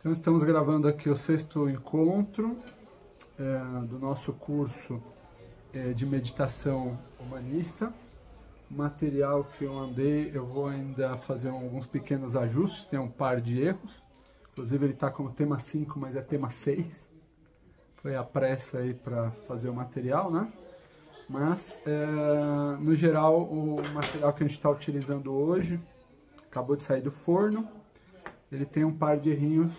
Então estamos gravando aqui o 6º encontro do nosso curso de meditação humanista. O material que eu vou ainda fazer alguns pequenos ajustes, tem um par de erros. Inclusive ele está como tema 5, mas é tema 6. Foi a pressa aí para fazer o material, né? Mas, no geral, o material que a gente está utilizando hoje acabou de sair do forno. Ele tem um par de errinhos,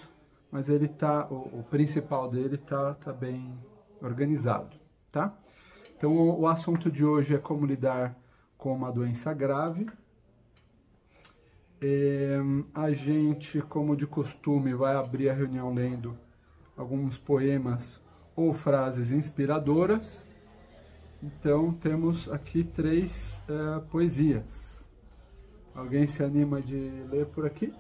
mas ele tá, o principal dele tá bem organizado, tá? Então, o assunto de hoje é como lidar com uma doença grave. A gente, como de costume, vai abrir a reunião lendo alguns poemas ou frases inspiradoras. Então, temos aqui 3 poesias. Alguém se anima de ler por aqui?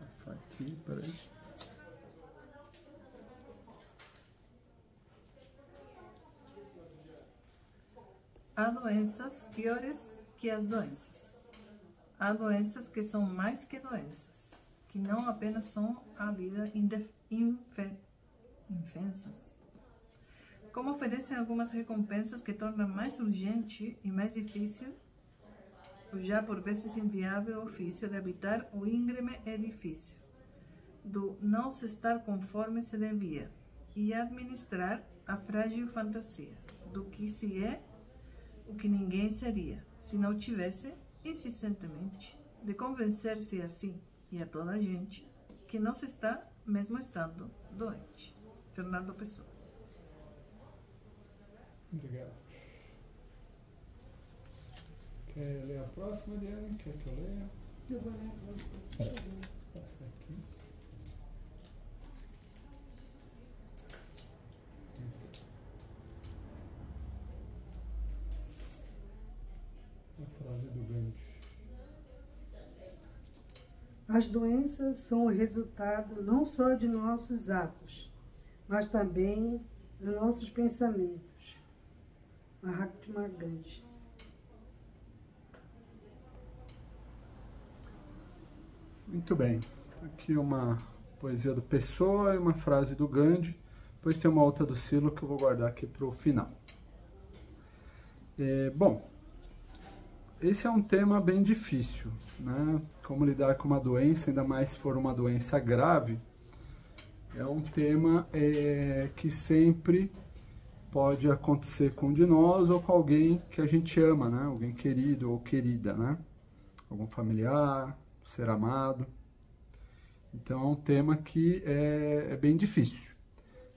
Passar aqui, peraí. Há doenças piores que as doenças. Há doenças que são mais que doenças, que não apenas são a vida infensas. Como oferecem algumas recompensas que tornam mais urgente e mais difícil o já por vezes inviável ofício de habitar o íngreme edifício, do não se estar conforme se devia, e administrar a frágil fantasia, do que se é o que ninguém seria, se não tivesse, insistentemente, de convencer-se assim, e a toda a gente, que não se está, mesmo estando, doente. Fernando Pessoa. Obrigado. Quer ler a próxima, Diana? Quer que eu leia? Eu vou ler a próxima. Passa aqui. A frase do Gandhi. As doenças são o resultado não só de nossos atos, mas também dos nossos pensamentos. Mahatma Gandhi. Muito bem. Aqui uma poesia do Pessoa e uma frase do Gandhi. Depois tem uma outra do Silo que eu vou guardar aqui para o final. Bom, esse é um tema bem difícil, né? Como lidar com uma doença, ainda mais se for uma doença grave, é um tema que sempre pode acontecer com um de nós ou com alguém que a gente ama, né? Alguém querido ou querida, né? Algum familiar, ser amado. Então é um tema que é bem difícil.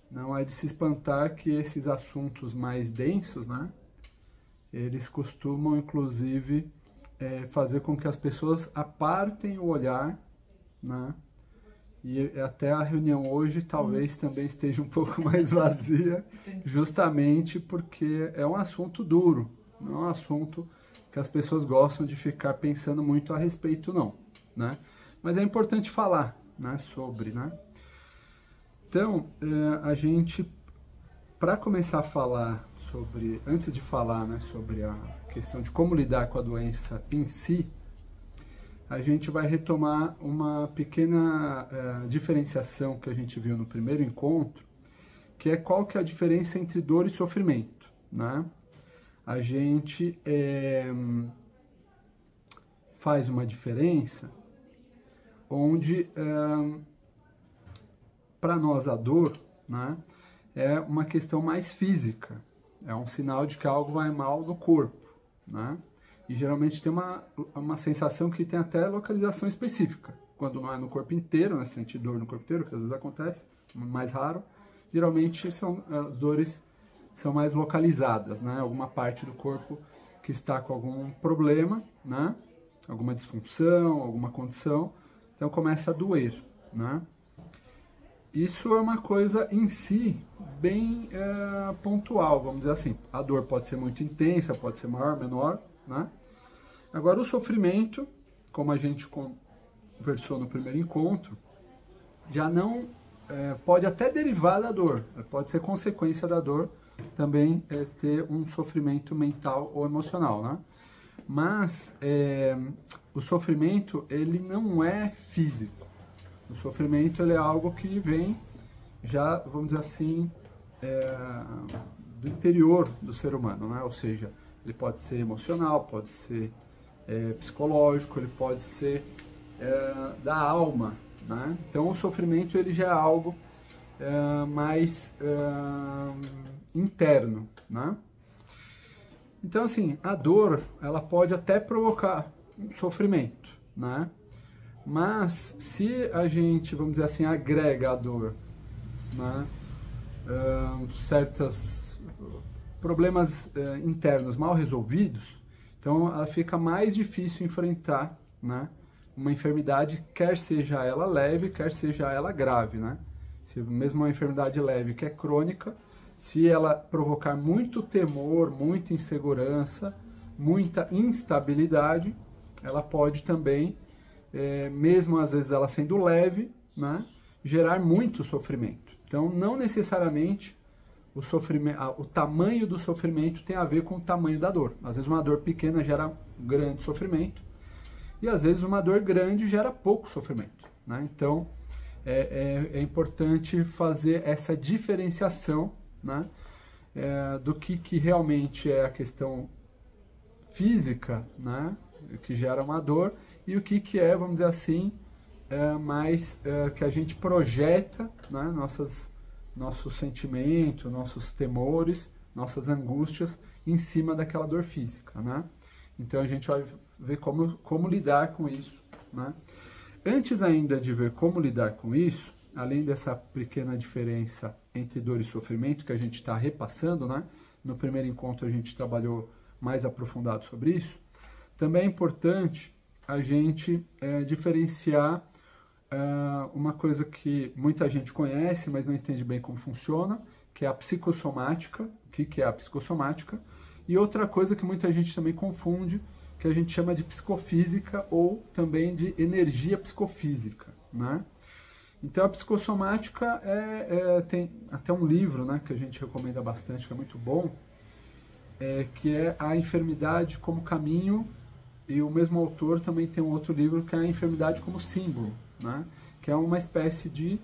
Não é de se espantar que esses assuntos mais densos, né? Eles costumam, inclusive, fazer com que as pessoas apartem o olhar, né? E até a reunião hoje talvez também esteja um pouco mais vazia, justamente porque é um assunto duro, não é um assunto que as pessoas gostam de ficar pensando muito a respeito, não, né? Mas é importante falar, né, sobre, né? Então, a gente, para começar a falar sobre, antes de falar, né, sobre a questão de como lidar com a doença em si, a gente vai retomar uma pequena diferenciação que a gente viu no primeiro encontro, que é qual que é a diferença entre dor e sofrimento, né? A gente faz uma diferença onde, para nós, a dor, né, é uma questão mais física, é um sinal de que algo vai mal no corpo, né? E geralmente tem uma sensação que tem até localização específica. Quando não é no corpo inteiro, né, sentir dor no corpo inteiro, que às vezes acontece, mais raro, geralmente as dores são mais localizadas, né? Alguma parte do corpo que está com algum problema, né? Alguma disfunção, alguma condição, então começa a doer, né? Isso é uma coisa em si bem pontual, vamos dizer assim. A dor pode ser muito intensa, pode ser maior, menor, né? Agora o sofrimento, como a gente conversou no primeiro encontro, já não pode até derivar da dor, pode ser consequência da dor, também ter um sofrimento mental ou emocional, né? Mas o sofrimento, ele não é físico. O sofrimento, ele é algo que vem já, vamos dizer assim, do interior do ser humano, né? Ou seja, ele pode ser emocional, pode ser psicológico, ele pode ser da alma, né? Então o sofrimento, ele já é algo mais interno, né? Então, assim, a dor, ela pode até provocar um sofrimento, né? Mas se a gente, vamos dizer assim, agrega a dor, né, certos problemas internos mal resolvidos, então ela fica mais difícil enfrentar, né, uma enfermidade, quer seja ela leve, quer seja ela grave, né? Se mesmo uma enfermidade leve que é crônica, se ela provocar muito temor, muita insegurança, muita instabilidade, ela pode também, mesmo às vezes ela sendo leve, né, gerar muito sofrimento. Então, não necessariamente o tamanho do sofrimento tem a ver com o tamanho da dor. Às vezes uma dor pequena gera grande sofrimento e às vezes uma dor grande gera pouco sofrimento, né? Então, é importante fazer essa diferenciação, né, do que realmente é a questão física, né, que gera uma dor, e o que é, vamos dizer assim, mais que a gente projeta, né, nossos sentimentos, nossos temores, nossas angústias em cima daquela dor física, né? Então a gente vai ver como lidar com isso, né? Antes ainda de ver como lidar com isso, além dessa pequena diferença entre dor e sofrimento que a gente está repassando, né? No primeiro encontro a gente trabalhou mais aprofundado sobre isso. Também é importante a gente diferenciar uma coisa que muita gente conhece, mas não entende bem como funciona, que é a psicossomática. O que é a psicossomática? E outra coisa que muita gente também confunde, que a gente chama de psicofísica ou também de energia psicofísica, né? Então a psicossomática tem até um livro, né, que a gente recomenda bastante, que é muito bom, que é A Enfermidade como Caminho, e o mesmo autor também tem um outro livro que é A Enfermidade como Símbolo, né, que é uma espécie de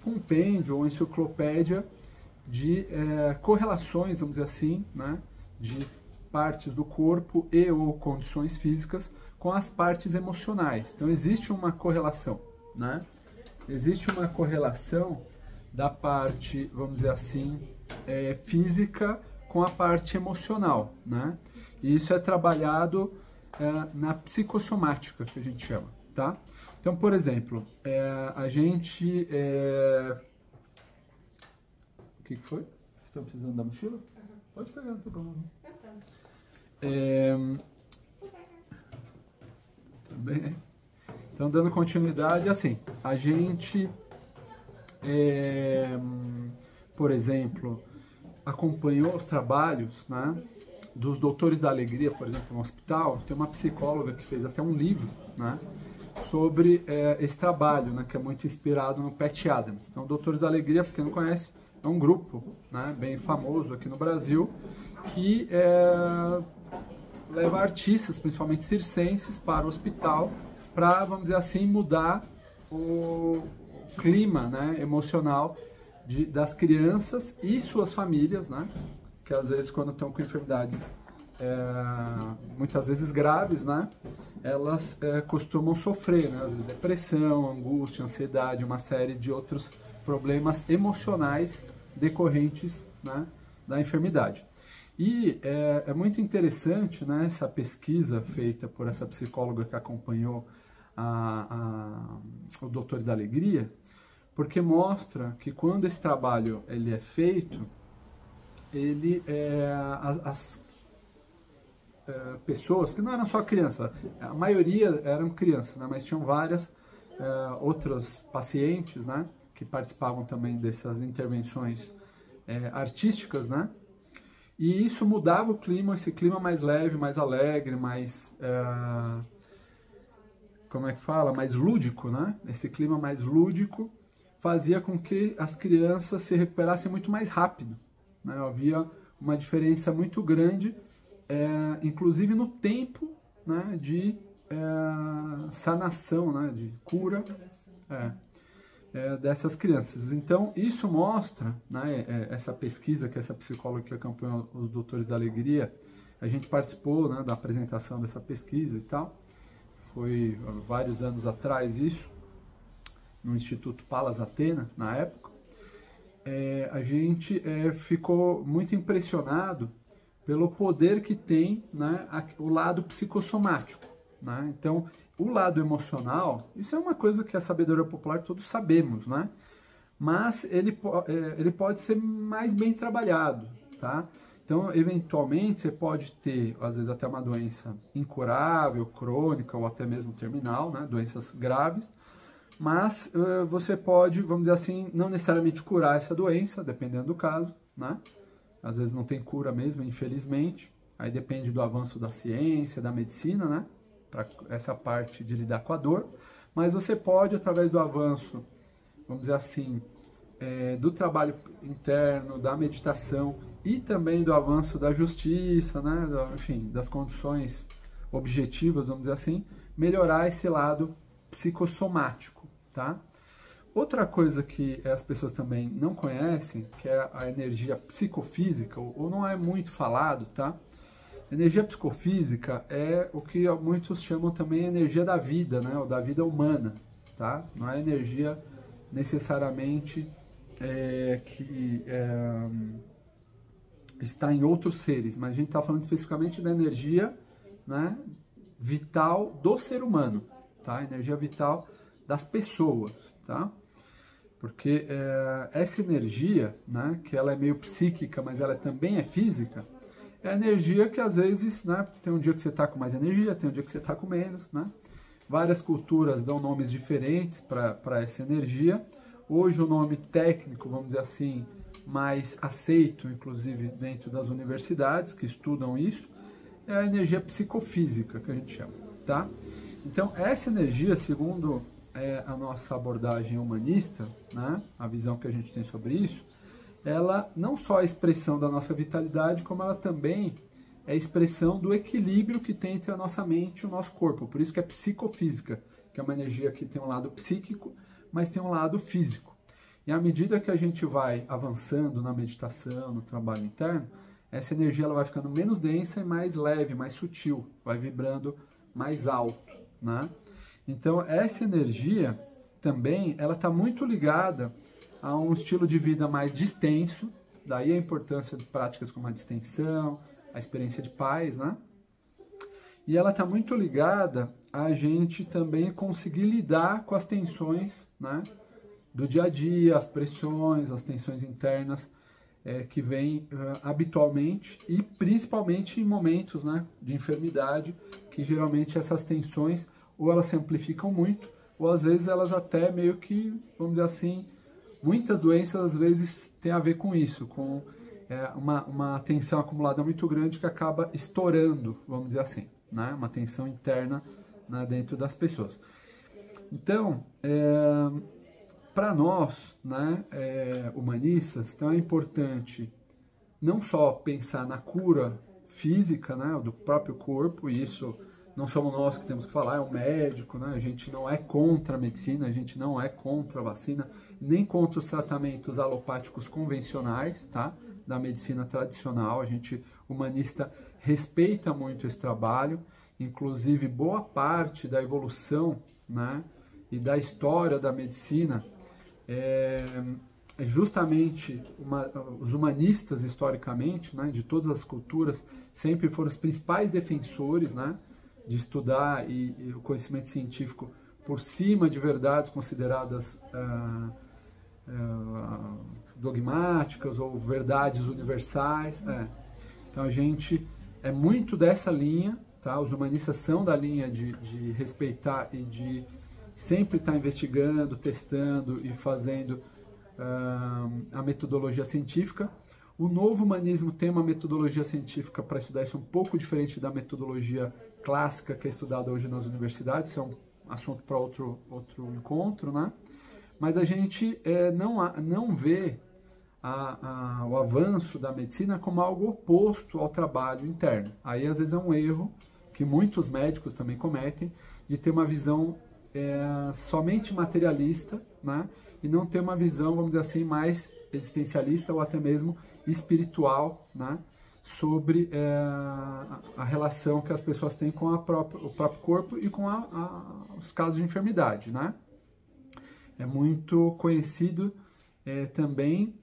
compêndio ou enciclopédia de correlações, vamos dizer assim, né, de partes do corpo e ou condições físicas com as partes emocionais. Então existe uma correlação, né? Existe uma correlação da parte, vamos dizer assim, física com a parte emocional, né? E isso é trabalhado na psicossomática, que a gente chama, tá? Então, por exemplo, a gente... O que foi? Vocês estão precisando da mochila? Pode pegar, não tem problema. Também. Então, dando continuidade, assim, a gente, por exemplo, acompanhou os trabalhos, né, dos Doutores da Alegria, por exemplo, no hospital. Tem uma psicóloga que fez até um livro, né, sobre esse trabalho, né, que é muito inspirado no Pat Adams. Então, Doutores da Alegria, para quem não conhece, é um grupo, né, bem famoso aqui no Brasil, que leva artistas, principalmente circenses, para o hospital para, vamos dizer assim, mudar o clima, né, emocional das crianças e suas famílias, né, que às vezes quando estão com enfermidades muitas vezes graves, né, elas costumam sofrer, né, às vezes depressão, angústia, ansiedade, uma série de outros problemas emocionais decorrentes, né, da enfermidade. E é muito interessante, né, essa pesquisa feita por essa psicóloga que acompanhou o Doutores da Alegria, porque mostra que quando esse trabalho ele é feito, as pessoas, que não eram só crianças, a maioria eram crianças, né, mas tinham várias outros pacientes, né, que participavam também dessas intervenções artísticas, né? E isso mudava o clima, esse clima mais leve, mais alegre, mais, como é que fala? Mais lúdico, né? Esse clima mais lúdico fazia com que as crianças se recuperassem muito mais rápido, né? Havia uma diferença muito grande, inclusive no tempo, né, de sanação, né, de cura dessas crianças. Então, isso mostra, né, essa pesquisa que essa psicóloga que acompanhou os Doutores da Alegria, a gente participou, né, da apresentação dessa pesquisa e tal, foi há vários anos atrás isso, no Instituto Palas Atenas, na época. A gente ficou muito impressionado pelo poder que tem, né, o lado psicossomático, né? Então, o lado emocional, isso é uma coisa que a sabedoria popular todos sabemos, né? Mas ele pode ser mais bem trabalhado, tá? Então, eventualmente, você pode ter, às vezes, até uma doença incurável, crônica ou até mesmo terminal, né? Doenças graves, mas você pode, vamos dizer assim, não necessariamente curar essa doença, dependendo do caso, né? Às vezes não tem cura mesmo, infelizmente. Aí depende do avanço da ciência, da medicina, né? Para essa parte de lidar com a dor. Mas você pode, através do avanço, vamos dizer assim, do trabalho interno, da meditação e também do avanço da justiça, né? Enfim, das condições objetivas, vamos dizer assim, melhorar esse lado psicossomático, tá? Outra coisa que as pessoas também não conhecem, que é a energia psicofísica, ou não é muito falado, tá? Energia psicofísica é o que muitos chamam também energia da vida, né? Ou da vida humana, tá? Não é energia necessariamente que está em outros seres, mas a gente está falando especificamente da energia, né, vital do ser humano, tá? Energia vital das pessoas, tá? Porque essa energia, né, que ela é meio psíquica, mas ela também é física, é a energia que às vezes, né, tem um dia que você está com mais energia, tem um dia que você está com menos, né? Várias culturas dão nomes diferentes para essa energia. Hoje o nome técnico, vamos dizer assim, mais aceito, inclusive dentro das universidades que estudam isso, é a energia psicofísica, que a gente chama, tá? Então, essa energia, segundo a nossa abordagem humanista, né, a visão que a gente tem sobre isso, ela não só é a expressão da nossa vitalidade, como ela também é a expressão do equilíbrio que tem entre a nossa mente e o nosso corpo. Por isso que é psicofísica, que é uma energia que tem um lado psíquico, mas tem um lado físico. E à medida que a gente vai avançando na meditação, no trabalho interno, essa energia ela vai ficando menos densa e mais leve, mais sutil, vai vibrando mais alto, né? Então, essa energia também, ela está muito ligada a um estilo de vida mais distenso, daí a importância de práticas como a distensão, a experiência de paz, né? E ela está muito ligada a gente também conseguir lidar com as tensões, né, do dia a dia, as pressões, as tensões internas que vêm habitualmente e principalmente em momentos, né, de enfermidade, que geralmente essas tensões ou elas se amplificam muito, ou às vezes elas até meio que, vamos dizer assim, muitas doenças às vezes têm a ver com isso, com uma tensão acumulada muito grande que acaba estourando, vamos dizer assim, né? Uma tensão interna, né, dentro das pessoas. Então, para nós, né, humanistas, então é importante não só pensar na cura física, né, do próprio corpo, e isso não somos nós que temos que falar, é o médico, né? A gente não é contra a medicina, a gente não é contra a vacina, nem contra os tratamentos alopáticos convencionais, tá? Da medicina tradicional. A gente, humanista, respeita muito esse trabalho, inclusive boa parte da evolução, né, e da história da medicina justamente os humanistas historicamente, né, de todas as culturas, sempre foram os principais defensores, né, de estudar e o conhecimento científico por cima de verdades consideradas dogmáticas ou verdades universais. Então a gente é muito dessa linha, tá? Os humanistas são da linha de respeitar e de sempre estar investigando, testando e fazendo a metodologia científica. O novo humanismo tem uma metodologia científica para estudar isso um pouco diferente da metodologia clássica que é estudada hoje nas universidades. Isso é um assunto para outro encontro, né? Mas a gente não vê o avanço da medicina como algo oposto ao trabalho interno. Aí, às vezes, é um erro que muitos médicos também cometem, de ter uma visão somente materialista, né? E não ter uma visão, vamos dizer assim, mais existencialista ou até mesmo espiritual, né? Sobre a relação que as pessoas têm com o próprio corpo e com os casos de enfermidade, né? É muito conhecido também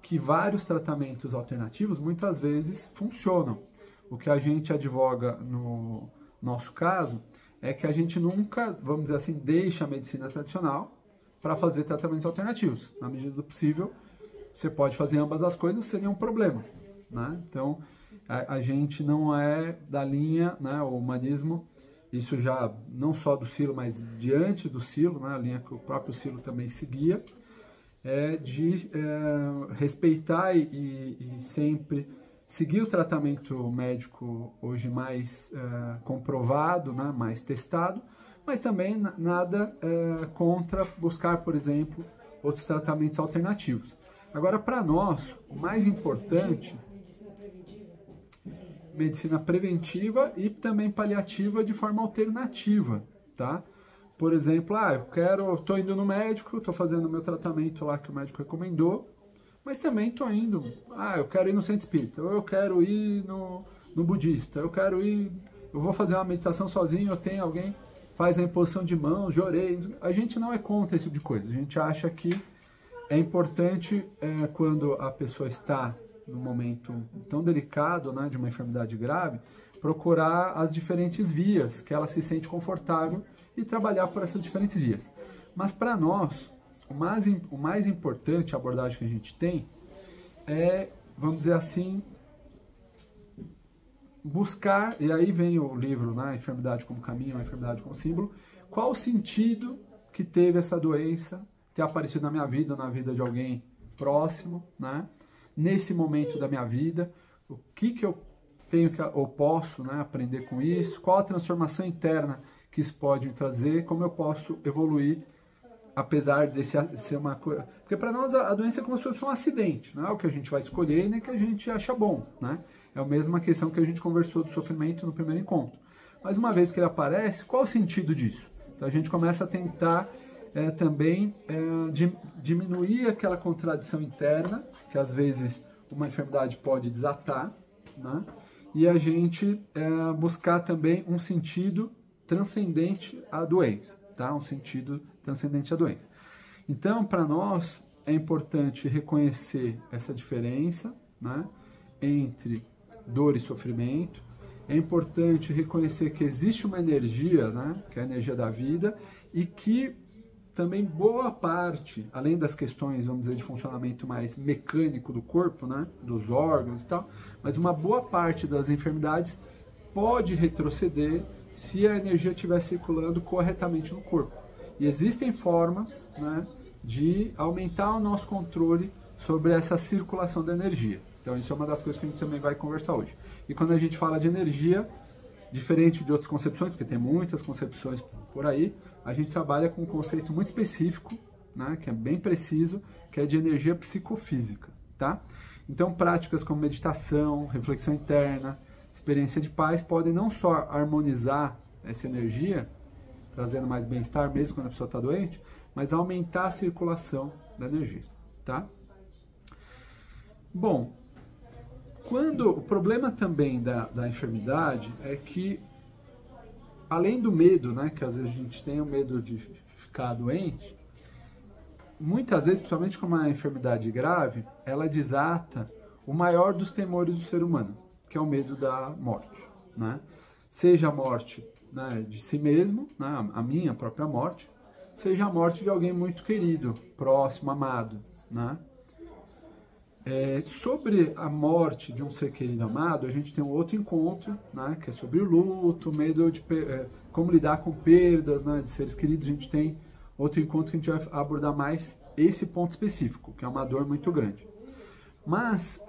que vários tratamentos alternativos muitas vezes funcionam. O que a gente advoga no nosso caso é que a gente nunca, vamos dizer assim, deixa a medicina tradicional para fazer tratamentos alternativos. Na medida do possível, você pode fazer ambas as coisas sem nenhum problema, né? Então, a gente não é da linha, né, o humanismo, isso já não só do Silo, mas diante do Silo, né, a linha que o próprio Silo também seguia, de respeitar e sempre seguir o tratamento médico hoje mais comprovado, né, mais testado, mas também nada contra buscar, por exemplo, outros tratamentos alternativos. Agora, para nós, o mais importante, medicina preventiva e também paliativa de forma alternativa, tá? Por exemplo, estou indo no médico, estou fazendo o meu tratamento lá que o médico recomendou, mas também estou indo, eu quero ir no centro espírita, ou eu quero ir no budista, eu vou fazer uma meditação sozinho, eu tenho alguém, faz a imposição de mãos, jorei. A gente não é contra esse tipo de coisa, a gente acha que é importante quando a pessoa está num momento tão delicado, né, de uma enfermidade grave, procurar as diferentes vias que ela se sente confortável e trabalhar por essas diferentes vias. Mas para nós, o mais importante, a abordagem que a gente tem, vamos dizer assim, buscar, e aí vem o livro, né, Enfermidade como Caminho, a Enfermidade como Símbolo, qual o sentido que teve essa doença ter aparecido na minha vida ou na vida de alguém próximo, né, nesse momento da minha vida, o que eu tenho ou posso, né, aprender com isso, qual a transformação interna que isso pode me trazer, como eu posso evoluir, apesar de ser uma coisa... Porque para nós a doença é como se fosse um acidente, não é o que a gente vai escolher e nem que a gente acha bom, né? É a mesma questão que a gente conversou do sofrimento no primeiro encontro. Mas uma vez que ele aparece, qual o sentido disso? Então a gente começa a tentar também diminuir aquela contradição interna, que às vezes uma enfermidade pode desatar, né? E a gente buscar também um sentido transcendente à doença, tá? Um sentido transcendente à doença. Então, para nós, é importante reconhecer essa diferença, né, entre dor e sofrimento. É importante reconhecer que existe uma energia, né, que é a energia da vida, e que também boa parte, além das questões, vamos dizer, de funcionamento mais mecânico do corpo, né, dos órgãos e tal, mas uma boa parte das enfermidades pode retroceder se a energia estiver circulando corretamente no corpo. E existem formas, né, de aumentar o nosso controle sobre essa circulação da energia. Então isso é uma das coisas que a gente também vai conversar hoje. E quando a gente fala de energia, diferente de outras concepções, que tem muitas concepções por aí, a gente trabalha com um conceito muito específico, né, que é bem preciso, que é de energia psicofísica, tá? Então práticas como meditação, reflexão interna, experiência de paz podem não só harmonizar essa energia, trazendo mais bem-estar mesmo quando a pessoa está doente, mas aumentar a circulação da energia, tá? Bom, o problema também da enfermidade é que, além do medo, né, que às vezes a gente tem o medo de ficar doente, muitas vezes, principalmente com uma enfermidade grave, ela desata o maior dos temores do ser humano, que é o medo da morte, né? Seja a morte, né, de si mesmo, né, a minha própria morte, seja a morte de alguém muito querido, próximo, amado, né? Sobre a morte de um ser querido amado, a gente tem um outro encontro, né, que é sobre o luto, medo de como lidar com perdas, né, de seres queridos. A gente tem outro encontro que a gente vai abordar mais esse ponto específico, que é uma dor muito grande. Mas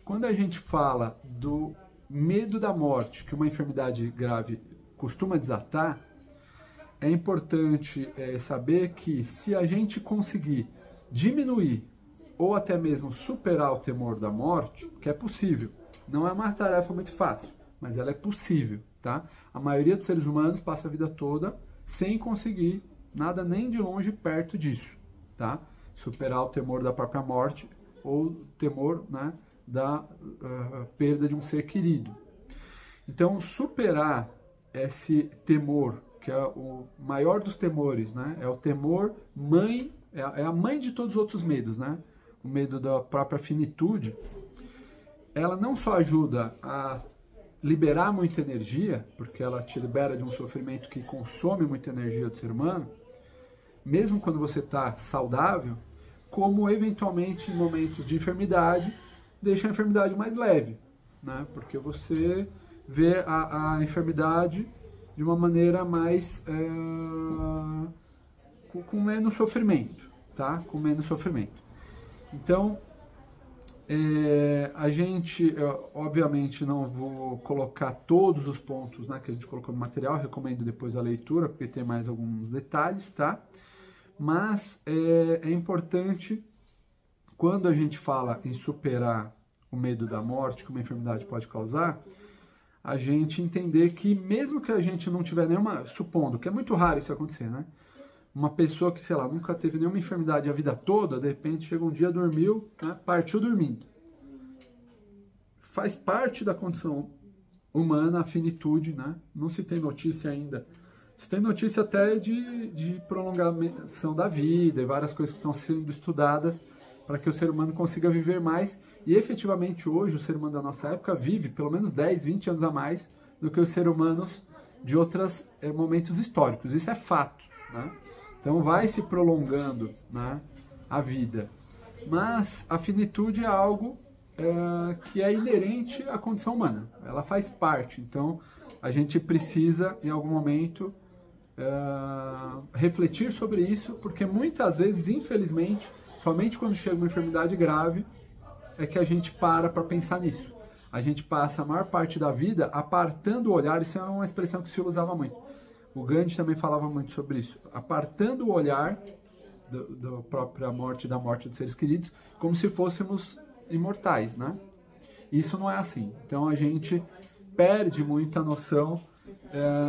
quando a gente fala do medo da morte, que uma enfermidade grave costuma desatar, é importante saber que se a gente conseguir diminuir ou até mesmo superar o temor da morte, que é possível. Não é uma tarefa muito fácil, mas ela é possível, tá? A maioria dos seres humanos passa a vida toda sem conseguir nada nem de longe perto disso, tá? Superar o temor da própria morte ou o temor, né, da perda de um ser querido. Então, superar esse temor, que é o maior dos temores, né? É o temor mãe, é a mãe de todos os outros medos, né? O medo da própria finitude. Ela não só ajuda a liberar muita energia, porque ela te libera de um sofrimento que consome muita energia do ser humano, mesmo quando você está saudável, como eventualmente em momentos de enfermidade, deixa a enfermidade mais leve, né? Porque você vê a enfermidade de uma maneira mais com menos sofrimento, tá? Com menos sofrimento. Então, a gente, obviamente, não vou colocar todos os pontos, né, que a gente colocou no material, recomendo depois a leitura, porque tem mais alguns detalhes, tá? Mas é importante, quando a gente fala em superar o medo da morte que uma enfermidade pode causar, a gente entender que mesmo que a gente não tiver nenhuma, supondo que é muito raro isso acontecer, né? Uma pessoa que, sei lá, nunca teve nenhuma enfermidade a vida toda, de repente chega um dia, dormiu, né, partiu dormindo. Faz parte da condição humana a finitude, né? Não se tem notícia ainda. Se tem notícia até de prolongação da vida e várias coisas que estão sendo estudadas para que o ser humano consiga viver mais. E efetivamente hoje o ser humano da nossa época vive pelo menos 10, 20 anos a mais do que os seres humanos de outros momentos históricos. Isso é fato, né? Então vai se prolongando, né, a vida. Mas a finitude é algo que é inerente à condição humana. Ela faz parte. Então a gente precisa, em algum momento, refletir sobre isso, porque muitas vezes, infelizmente, somente quando chega uma enfermidade grave é que a gente para pensar nisso. A gente passa a maior parte da vida apartando o olhar, isso é uma expressão que se usava muito. O Gandhi também falava muito sobre isso, apartando o olhar da própria morte, da morte dos seres queridos, como se fôssemos imortais, né? Isso não é assim. Então a gente perde muita noção,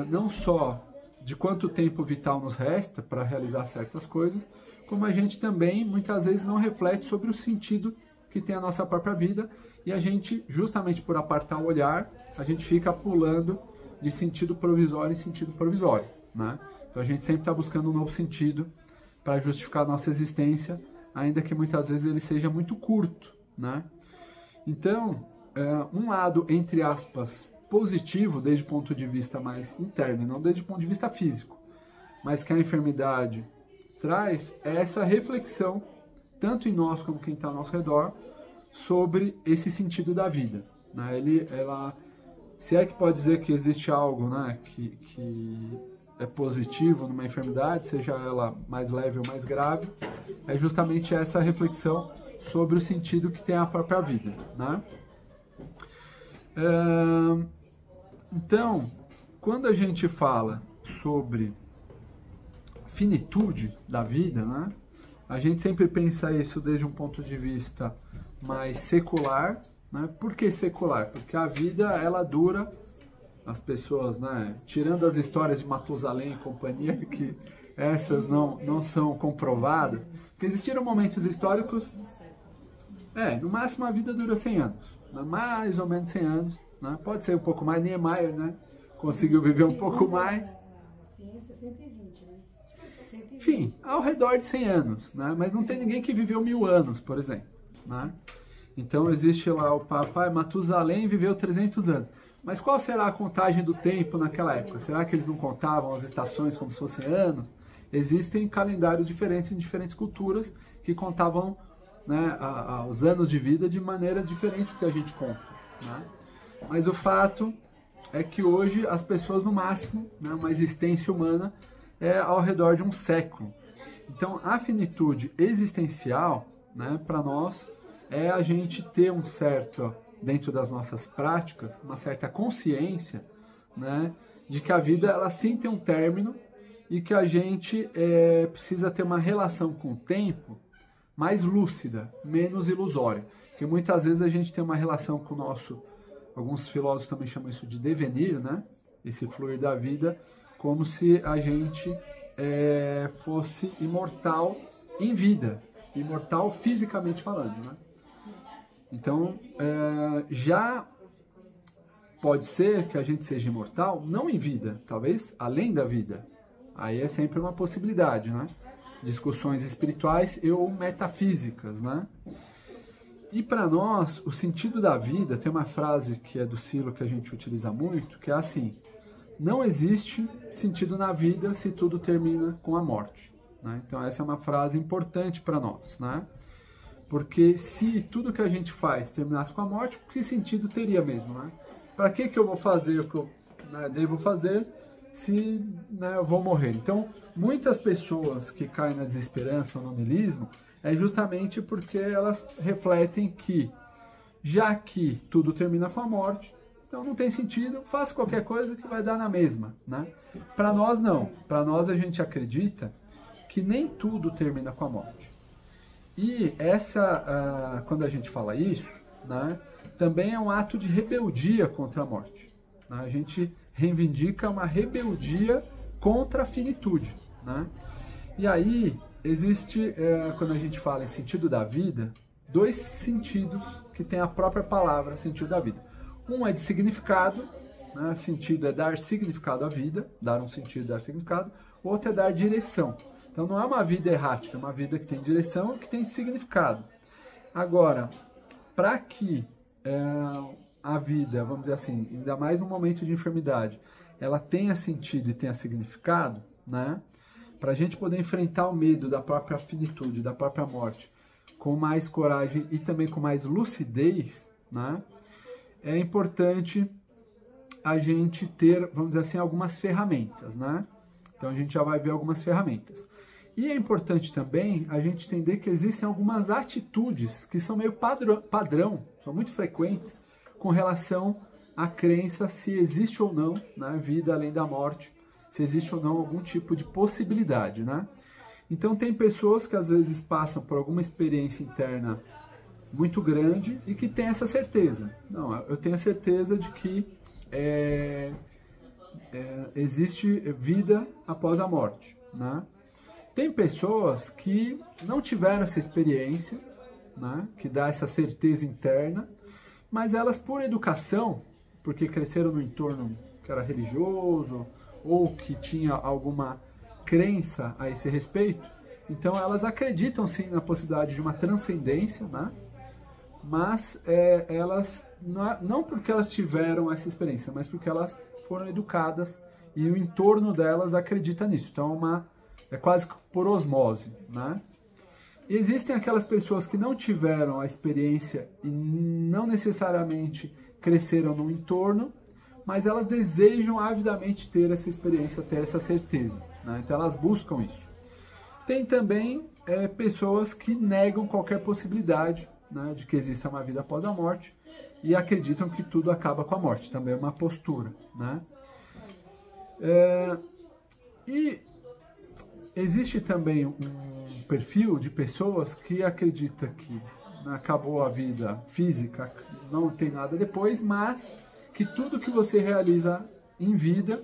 não só de quanto tempo vital nos resta para realizar certas coisas, como a gente também muitas vezes não reflete sobre o sentido que tem a nossa própria vida, e a gente, justamente por apartar o olhar, a gente fica pulando de sentido provisório em sentido provisório, né? Então a gente sempre está buscando um novo sentido para justificar a nossa existência, ainda que muitas vezes ele seja muito curto, né? Então, um lado, entre aspas, positivo, desde o ponto de vista mais interno, não desde o ponto de vista físico, mas que a enfermidade traz é essa reflexão, tanto em nós como quem está ao nosso redor, sobre esse sentido da vida, né? Se é que pode dizer que existe algo, né, que é positivo numa enfermidade, seja ela mais leve ou mais grave, é justamente essa reflexão sobre o sentido que tem a própria vida, né? Então, quando a gente fala sobre finitude da vida, né, a gente sempre pensa isso desde um ponto de vista mais secular, né? Por que secular? Porque a vida, ela dura, as pessoas, né, tirando as histórias de Matusalém e companhia, que essas não são comprovadas, porque existiram momentos históricos, no máximo a vida dura 100 anos, né? Mais ou menos 100 anos, né? Pode ser um pouco mais, Niemeyer, né, conseguiu viver um pouco mais. Ciência 120, né? 120. Enfim, ao redor de 100 anos, né? Mas não tem ninguém que viveu 1000 anos, por exemplo, né? Então existe lá o papai Matusalém viveu 300 anos. Mas qual será a contagem do tempo naquela época? Será que eles não contavam as estações como se fossem anos? Existem calendários diferentes em diferentes culturas que contavam, né, os anos de vida de maneira diferente do que a gente conta, né? Mas o fato é que hoje as pessoas, no máximo, né, uma existência humana é ao redor de um século. Então a finitude existencial, né, para nós, é a gente ter um certo, dentro das nossas práticas, uma certa consciência, né, de que a vida, ela sim tem um término e que a gente precisa ter uma relação com o tempo mais lúcida, menos ilusória. Porque muitas vezes a gente tem uma relação com o nosso, alguns filósofos também chamam isso de devenir, né? Esse fluir da vida, como se a gente fosse imortal em vida, imortal fisicamente falando, né? Então, já pode ser que a gente seja imortal, não em vida, talvez além da vida. Aí é sempre uma possibilidade, né? Discussões espirituais ou metafísicas, né? E para nós, o sentido da vida, tem uma frase que é do Silo que a gente utiliza muito, que é assim: não existe sentido na vida se tudo termina com a morte, né? Então essa é uma frase importante para nós, né? Porque se tudo que a gente faz terminasse com a morte, que sentido teria mesmo, né? Para que eu vou fazer o que eu devo fazer se eu vou morrer? Então, muitas pessoas que caem na desesperança ou no niilismo é justamente porque elas refletem que, já que tudo termina com a morte, então não tem sentido, faça qualquer coisa que vai dar na mesma, né? Para nós não. Para nós a gente acredita que nem tudo termina com a morte. E quando a gente fala isso, né, também é um ato de rebeldia contra a morte, né? A gente reivindica uma rebeldia contra a finitude, né? E aí existe, quando a gente fala em sentido da vida, dois sentidos que tem a própria palavra sentido da vida. Um é de significado, né? Sentido é dar significado à vida, dar um sentido, dar significado. O outro é dar direção. Então não é uma vida errática, é uma vida que tem direção e que tem significado. Agora, para que a vida, vamos dizer assim, ainda mais no momento de enfermidade, ela tenha sentido e tenha significado, né? Para a gente poder enfrentar o medo da própria finitude, da própria morte, com mais coragem e também com mais lucidez, né? É importante a gente ter, vamos dizer assim, algumas ferramentas, né? Então a gente já vai ver algumas ferramentas. E é importante também a gente entender que existem algumas atitudes que são meio padrão, são muito frequentes com relação à crença se existe ou não, né, vida além da morte, se existe ou não algum tipo de possibilidade, né? Então tem pessoas que às vezes passam por alguma experiência interna muito grande e que tem essa certeza. Não, eu tenho a certeza de que existe vida após a morte, né? Tem pessoas que não tiveram essa experiência, né, que dá essa certeza interna, mas elas, por educação, porque cresceram no entorno que era religioso ou que tinha alguma crença a esse respeito, então elas acreditam sim na possibilidade de uma transcendência, né? Mas elas, não porque elas tiveram essa experiência, mas porque elas foram educadas e o entorno delas acredita nisso. Então é quase por osmose, né? E existem aquelas pessoas que não tiveram a experiência e não necessariamente cresceram no entorno, mas elas desejam avidamente ter essa experiência, ter essa certeza, né? Então elas buscam isso. Tem também pessoas que negam qualquer possibilidade, né, de que exista uma vida após a morte e acreditam que tudo acaba com a morte. Também é uma postura, né? E existe também um perfil de pessoas que acredita que acabou a vida física, não tem nada depois, mas que tudo que você realiza em vida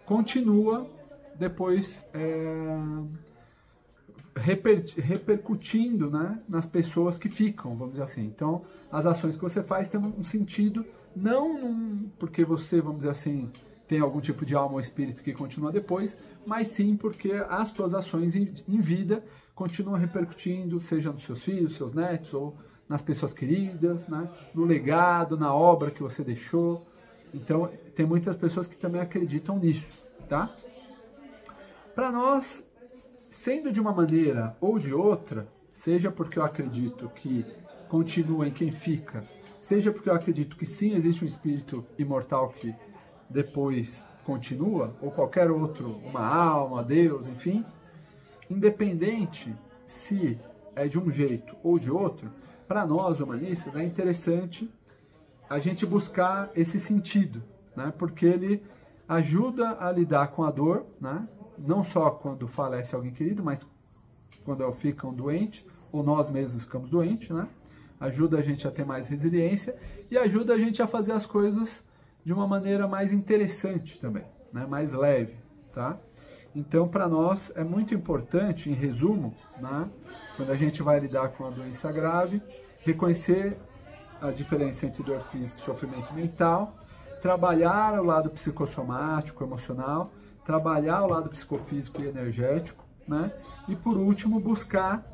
continua depois repercutindo, né, nas pessoas que ficam, vamos dizer assim. Então, as ações que você faz têm um sentido, não porque você, vamos dizer assim, tem algum tipo de alma ou espírito que continua depois, mas sim porque as suas ações em vida continuam repercutindo, seja nos seus filhos, seus netos, ou nas pessoas queridas, né, no legado, na obra que você deixou. Então, tem muitas pessoas que também acreditam nisso, tá? Para nós, sendo de uma maneira ou de outra, seja porque eu acredito que continua em quem fica, seja porque eu acredito que sim, existe um espírito imortal que depois continua, ou qualquer outro, uma alma, Deus, enfim, independente se é de um jeito ou de outro, para nós humanistas é interessante a gente buscar esse sentido, né? Porque ele ajuda a lidar com a dor, né? Não só quando falece alguém querido, mas quando ficam doentes ou nós mesmos ficamos doentes, né? Ajuda a gente a ter mais resiliência e ajuda a gente a fazer as coisas de uma maneira mais interessante também, né? Mais leve, tá? Então, para nós é muito importante, em resumo, né? Quando a gente vai lidar com uma doença grave, reconhecer a diferença entre dor física e sofrimento mental, trabalhar o lado psicossomático, emocional, trabalhar o lado psicofísico e energético, né? E por último, buscar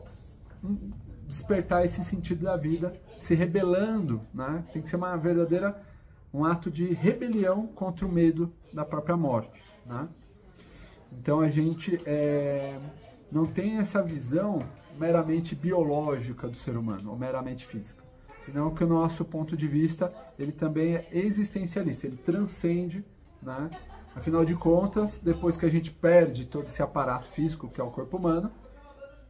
despertar esse sentido da vida, se rebelando, né? Tem que ser um ato de rebelião contra o medo da própria morte, né? Então a gente não tem essa visão meramente biológica do ser humano, ou meramente física, senão que o nosso ponto de vista, ele também é existencialista, ele transcende, né? Afinal de contas, depois que a gente perde todo esse aparato físico que é o corpo humano,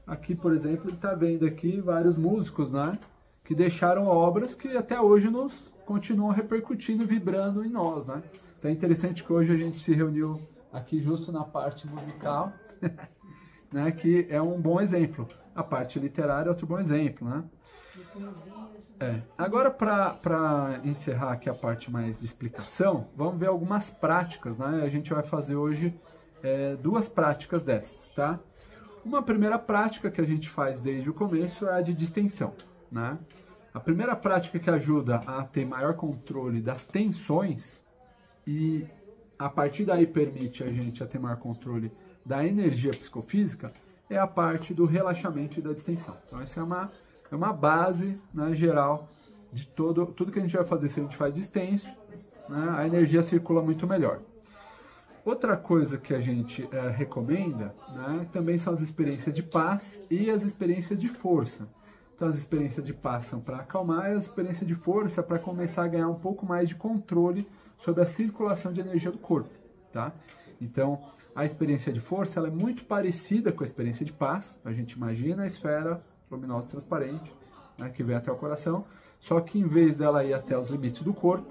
aqui, por exemplo, ele está vendo aqui vários músicos, né, que deixaram obras que até hoje nos continuam repercutindo, vibrando em nós, né? Então é interessante que hoje a gente se reuniu aqui justo na parte musical, né, que é um bom exemplo. A parte literária é outro bom exemplo, né? Agora, para encerrar aqui a parte mais de explicação, vamos ver algumas práticas, né? A gente vai fazer hoje duas práticas dessas, tá? Uma primeira prática que a gente faz desde o começo é a de distensão, né? A primeira prática que ajuda a ter maior controle das tensões e a partir daí permite a gente a ter maior controle da energia psicofísica é a parte do relaxamento e da distensão. Então essa é uma base, né, geral de tudo que a gente vai fazer. Se a gente faz distenso, né, a energia circula muito melhor. Outra coisa que a gente recomenda, né, também são as experiências de paz e as experiências de força. Então as experiências de paz são para acalmar e as experiências de força para começar a ganhar um pouco mais de controle sobre a circulação de energia do corpo, tá? Então a experiência de força ela é muito parecida com a experiência de paz. A gente imagina a esfera luminosa transparente, né, que vem até o coração, só que em vez dela ir até os limites do corpo,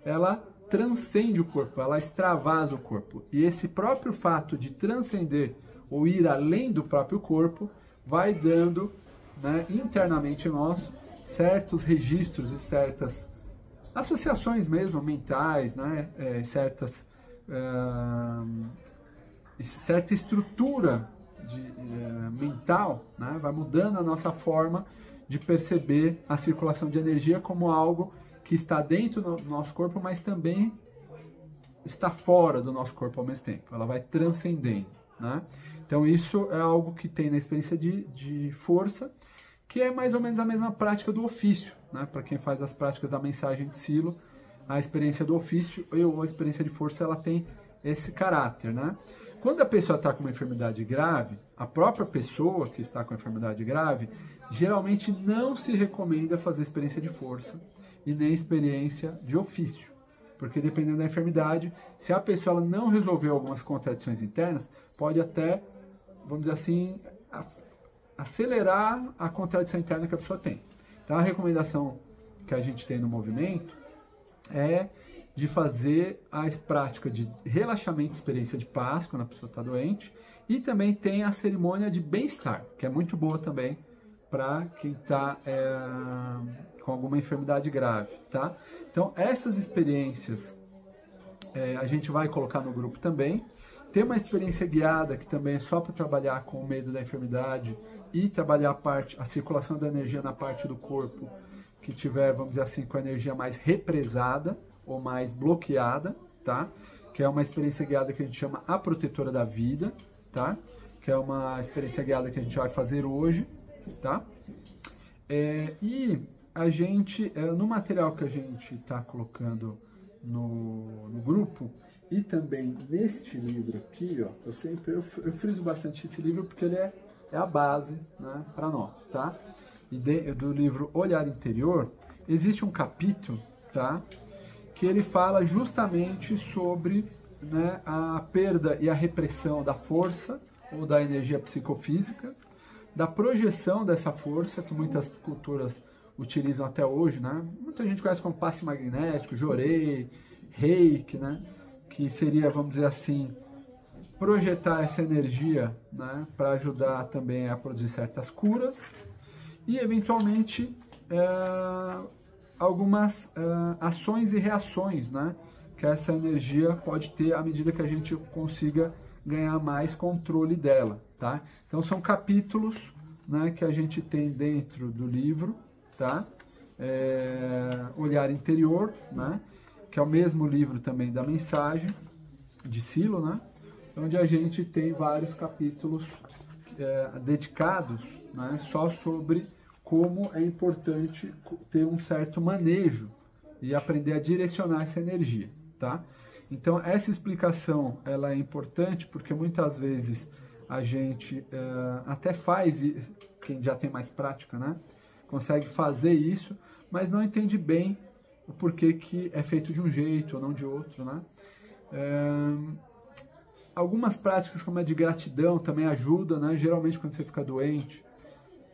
ela transcende o corpo, ela extravasa o corpo. E esse próprio fato de transcender ou ir além do próprio corpo vai dando, né, internamente em nós certos registros e certas associações mesmo mentais, né, certa estrutura mental, né, vai mudando a nossa forma de perceber a circulação de energia como algo que está dentro do nosso corpo, mas também está fora do nosso corpo ao mesmo tempo. Ela vai transcendendo, né? Então isso é algo que tem na experiência de força, que é mais ou menos a mesma prática do ofício, né? Para quem faz as práticas da mensagem de Silo, a experiência do ofício ou a experiência de força, ela tem esse caráter, né? Quando a pessoa está com uma enfermidade grave, a própria pessoa que está com a enfermidade grave, geralmente não se recomenda fazer experiência de força e nem experiência de ofício. Porque dependendo da enfermidade, se a pessoa não resolver algumas contradições internas, pode até, vamos dizer assim, acelerar a contradição interna que a pessoa tem. Então a recomendação que a gente tem no movimento é de fazer a prática de relaxamento, experiência de paz, quando a pessoa está doente, e também tem a cerimônia de bem-estar, que é muito boa também para quem está com alguma enfermidade grave, tá? Então, essas experiências a gente vai colocar no grupo também. Tem uma experiência guiada, que também é só para trabalhar com o medo da enfermidade e trabalhar a circulação da energia na parte do corpo que tiver, vamos dizer assim, com a energia mais represada ou mais bloqueada, tá? Que é uma experiência guiada que a gente chama a protetora da vida, tá? Que é uma experiência guiada que a gente vai fazer hoje, tá? E a gente, no material que a gente está colocando no grupo e também neste livro aqui, ó, eu friso bastante esse livro porque ele é a base, né, para nós, tá? E do livro Olhar Interior existe um capítulo, tá, que ele fala justamente sobre, né, a perda e a repressão da força ou da energia psicofísica, da projeção dessa força que muitas culturas utilizam até hoje, né? Muita gente conhece como passe magnético, jorei, reiki, né? Que seria, vamos dizer assim, projetar essa energia, né, para ajudar também a produzir certas curas. e eventualmente algumas ações e reações, né, que essa energia pode ter à medida que a gente consiga ganhar mais controle dela, tá? Então são capítulos, né, que a gente tem dentro do livro, tá? Olhar Interior, né, que é o mesmo livro também da Mensagem de Silo, né, onde a gente tem vários capítulos dedicados, né, só sobre como é importante ter um certo manejo e aprender a direcionar essa energia, tá? Então essa explicação ela é importante porque muitas vezes a gente até faz, quem já tem mais prática, né, consegue fazer isso, mas não entende bem o porquê que é feito de um jeito ou não de outro, né? Algumas práticas como a de gratidão também ajudam, né? Geralmente quando você fica doente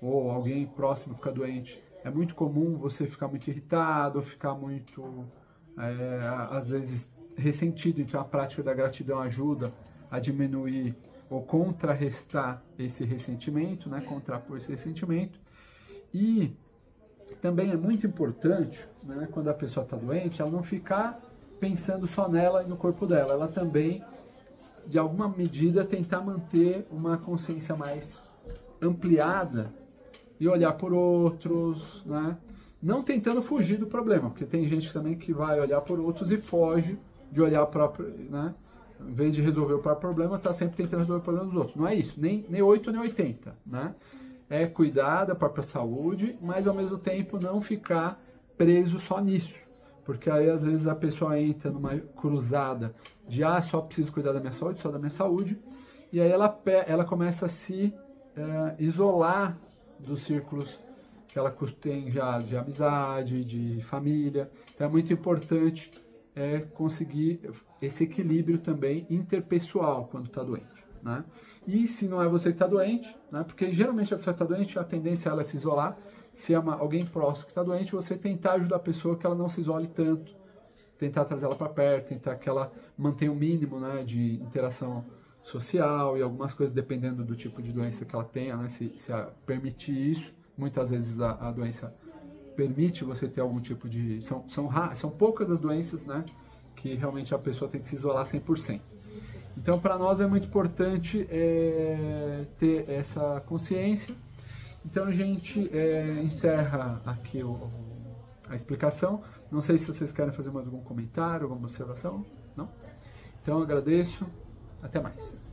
ou alguém próximo fica doente, é muito comum você ficar muito irritado, ficar muito, às vezes, ressentido. Então a prática da gratidão ajuda a diminuir ou contrarrestar esse ressentimento, né? Contrapor esse ressentimento. E também é muito importante, né, quando a pessoa está doente, ela não ficar pensando só nela e no corpo dela. Ela também, de alguma medida, tentar manter uma consciência mais ampliada e olhar por outros, né? Não tentando fugir do problema, porque tem gente também que vai olhar por outros e foge de olhar próprio, né? Em vez de resolver o próprio problema, está sempre tentando resolver o problema dos outros. Não é isso, nem 8 nem 80, né? É cuidar da própria saúde, mas ao mesmo tempo não ficar preso só nisso. Porque aí às vezes a pessoa entra numa cruzada de só preciso cuidar da minha saúde, só da minha saúde, e aí ela começa a se isolar dos círculos que ela tem já de amizade, de família. Então é muito importante conseguir esse equilíbrio também interpessoal quando está doente, né? E se não é você que está doente, né? Porque geralmente a pessoa que está doente, a tendência é ela se isolar. Se é alguém próximo que está doente, você tentar ajudar a pessoa que ela não se isole tanto, tentar trazer ela para perto, tentar que ela mantenha o mínimo, né, de interação social e algumas coisas dependendo do tipo de doença que ela tenha, né, se permitir isso. Muitas vezes a doença permite você ter algum tipo de... São poucas as doenças, né, que realmente a pessoa tem que se isolar 100%. Então, para nós é muito importante ter essa consciência. Então, a gente encerra aqui a explicação. Não sei se vocês querem fazer mais algum comentário, alguma observação. Não? Então, eu agradeço. Até mais.